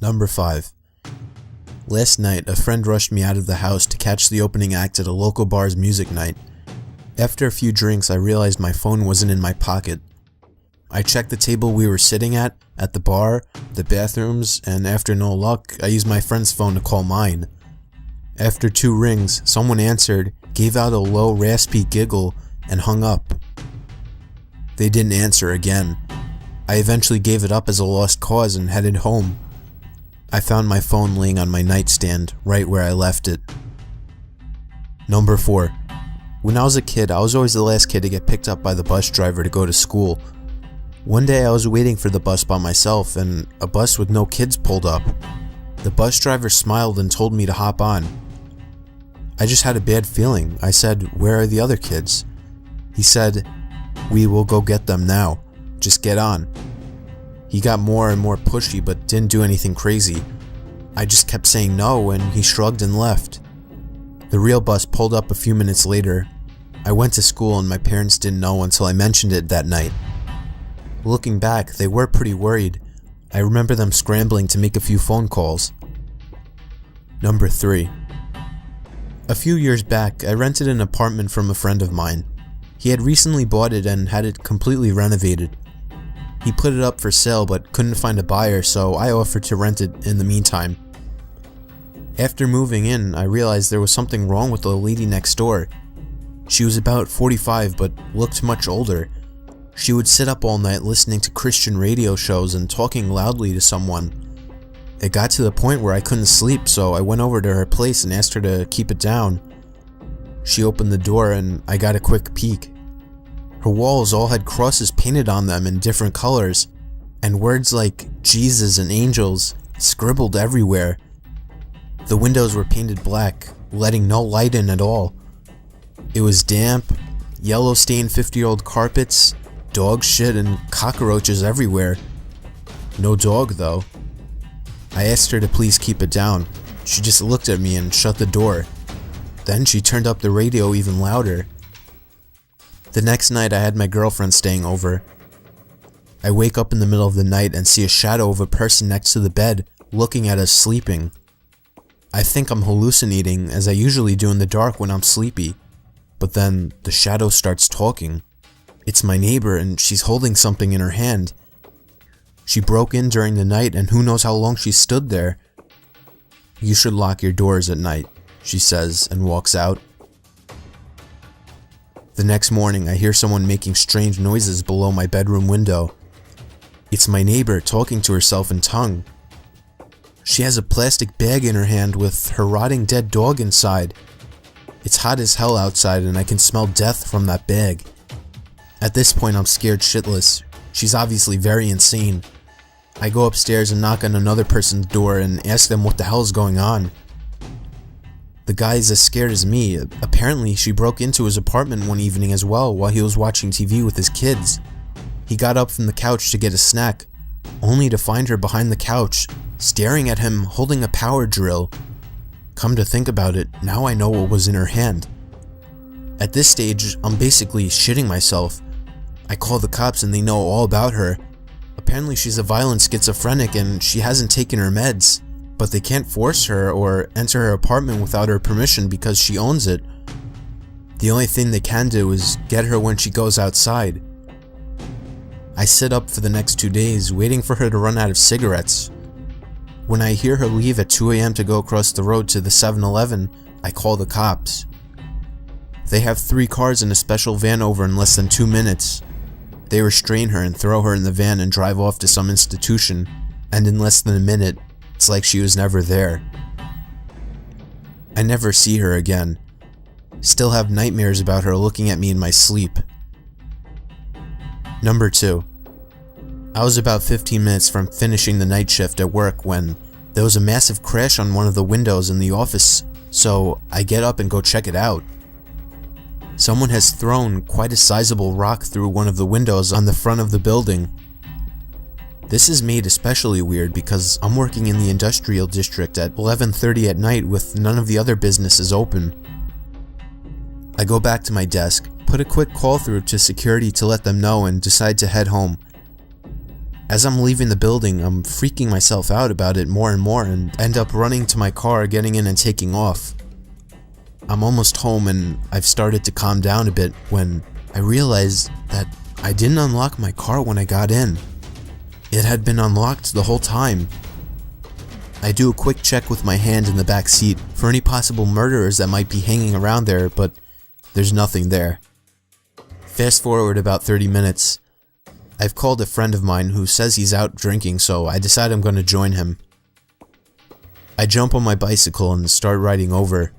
Number 5. Last night, a friend rushed me out of the house to catch the opening act at a local bar's music night. After a few drinks, I realized my phone wasn't in my pocket. I checked the table we were sitting at the bar, the bathrooms, and after no luck, I used my friend's phone to call mine. After 2 rings, someone answered, gave out a low, raspy giggle, and hung up. They didn't answer again. I eventually gave it up as a lost cause and headed home. I found my phone laying on my nightstand, right where I left it. Number 4. When I was a kid, I was always the last kid to get picked up by the bus driver to go to school. One day I was waiting for the bus by myself and a bus with no kids pulled up. The bus driver smiled and told me to hop on. I just had a bad feeling. I said, "Where are the other kids?" He said, "We will go get them now. Just get on." He got more and more pushy but didn't do anything crazy. I just kept saying no and he shrugged and left. The real bus pulled up a few minutes later. I went to school and my parents didn't know until I mentioned it that night. Looking back, they were pretty worried. I remember them scrambling to make a few phone calls. Number 3. A few years back, I rented an apartment from a friend of mine. He had recently bought it and had it completely renovated. He put it up for sale but couldn't find a buyer, so I offered to rent it in the meantime. After moving in, I realized there was something wrong with the lady next door. She was about 45 but looked much older. She would sit up all night listening to Christian radio shows and talking loudly to someone. It got to the point where I couldn't sleep, so I went over to her place and asked her to keep it down. She opened the door and I got a quick peek. Her walls all had crosses painted on them in different colors, and words like Jesus and angels scribbled everywhere. The windows were painted black, letting no light in at all. It was damp, yellow-stained 50-year-old carpets, dog shit, and cockroaches everywhere. No dog, though. I asked her to please keep it down. She just looked at me and shut the door. Then she turned up the radio even louder. The next night I had my girlfriend staying over. I wake up in the middle of the night and see a shadow of a person next to the bed, looking at us sleeping. I think I'm hallucinating, as I usually do in the dark when I'm sleepy. But then the shadow starts talking. It's my neighbor and she's holding something in her hand. She broke in during the night and who knows how long she stood there. "You should lock your doors at night," she says and walks out. The next morning I hear someone making strange noises below my bedroom window. It's my neighbor talking to herself in tongue. She has a plastic bag in her hand with her rotting dead dog inside. It's hot as hell outside and I can smell death from that bag. At this point I'm scared shitless. She's obviously very insane. I go upstairs and knock on another person's door and ask them what the hell is going on. The guy is as scared as me. Apparently she broke into his apartment one evening as well while he was watching TV with his kids. He got up from the couch to get a snack, only to find her behind the couch, staring at him holding a power drill. Come to think about it, now I know what was in her hand. At this stage, I'm basically shitting myself. I call the cops and they know all about her. Apparently she's a violent schizophrenic and she hasn't taken her meds, but they can't force her or enter her apartment without her permission because she owns it. The only thing they can do is get her when she goes outside. I sit up for the next 2 days waiting for her to run out of cigarettes. When I hear her leave at 2 a.m. to go across the road to the 7-Eleven, I call the cops. They have 3 cars and a special van over in less than 2 minutes. They restrain her and throw her in the van and drive off to some institution, and in less than a minute, it's like she was never there. I never see her again. Still have nightmares about her looking at me in my sleep. Number 2. I was about 15 minutes from finishing the night shift at work when there was a massive crash on one of the windows in the office, so I get up and go check it out. Someone has thrown quite a sizable rock through one of the windows on the front of the building. This is made especially weird because I'm working in the industrial district at 11:30 at night with none of the other businesses open. I go back to my desk, put a quick call through to security to let them know and decide to head home. As I'm leaving the building, I'm freaking myself out about it more and more and end up running to my car, getting in and taking off. I'm almost home and I've started to calm down a bit when I realize that I didn't unlock my car when I got in. It had been unlocked the whole time. I do a quick check with my hand in the back seat for any possible murderers that might be hanging around there, but there's nothing there. Fast forward about 30 minutes. I've called a friend of mine who says he's out drinking, so I decide I'm going to join him. I jump on my bicycle and start riding over.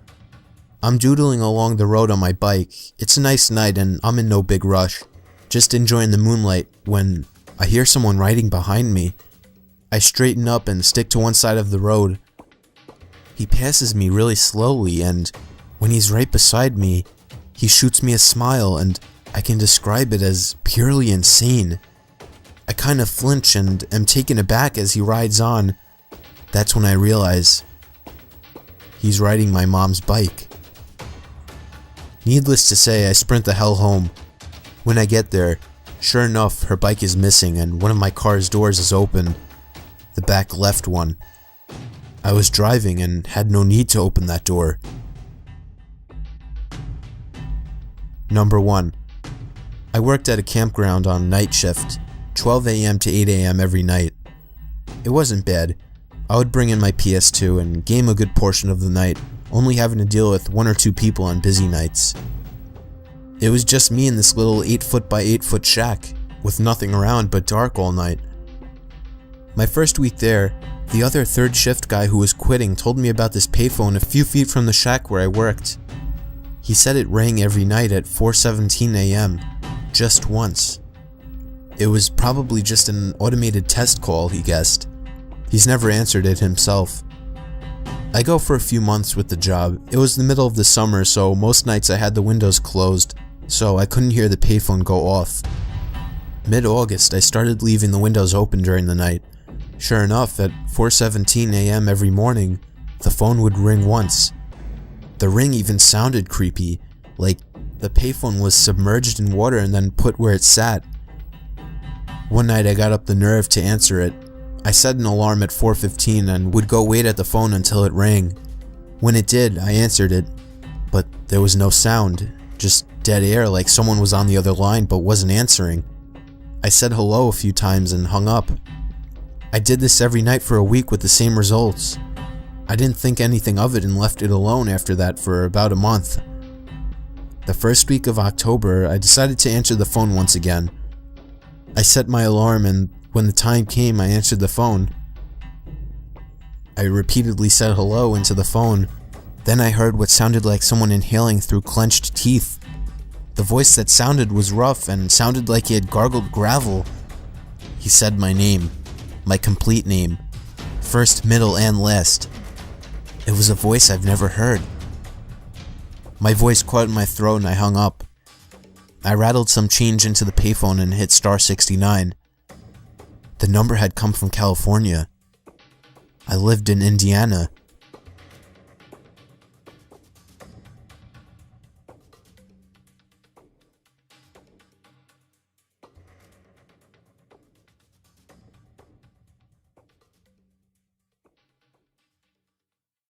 I'm doodling along the road on my bike. It's a nice night and I'm in no big rush, just enjoying the moonlight when I hear someone riding behind me. I straighten up and stick to one side of the road. He passes me really slowly, and when he's right beside me, he shoots me a smile, and I can describe it as purely insane. I kind of flinch and am taken aback as he rides on. That's when I realize he's riding my mom's bike. Needless to say, I sprint the hell home. When I get there, sure enough, her bike is missing and one of my car's doors is open. The back left one. I was driving and had no need to open that door. Number 1. I worked at a campground on night shift, 12 a.m. to 8 a.m. every night. It wasn't bad. I would bring in my PS2 and game a good portion of the night, only having to deal with 1 or 2 people on busy nights. It was just me in this little 8-foot by 8-foot shack, with nothing around but dark all night. My first week there, the other third shift guy who was quitting told me about this payphone a few feet from the shack where I worked. He said it rang every night at 4:17 a.m., just once. It was probably just an automated test call, he guessed. He's never answered it himself. I go for a few months with the job. It was the middle of the summer, so most nights I had the windows closed, so I couldn't hear the payphone go off. Mid-August, I started leaving the windows open during the night. Sure enough, at 4:17 a.m. every morning, the phone would ring once. The ring even sounded creepy, like the payphone was submerged in water and then put where it sat. One night I got up the nerve to answer it. I set an alarm at 4:15 and would go wait at the phone until it rang. When it did, I answered it, but there was no sound, just dead air like someone was on the other line but wasn't answering. I said hello a few times and hung up. I did this every night for a week with the same results. I didn't think anything of it and left it alone after that for about a month. The first week of October, I decided to answer the phone once again. I set my alarm and when the time came, I answered the phone. I repeatedly said hello into the phone. Then I heard what sounded like someone inhaling through clenched teeth. The voice that sounded was rough and sounded like he had gargled gravel. He said my name, my complete name, first, middle, and last. It was a voice I've never heard. My voice caught in my throat and I hung up. I rattled some change into the payphone and hit *69. The number had come from California. I lived in Indiana.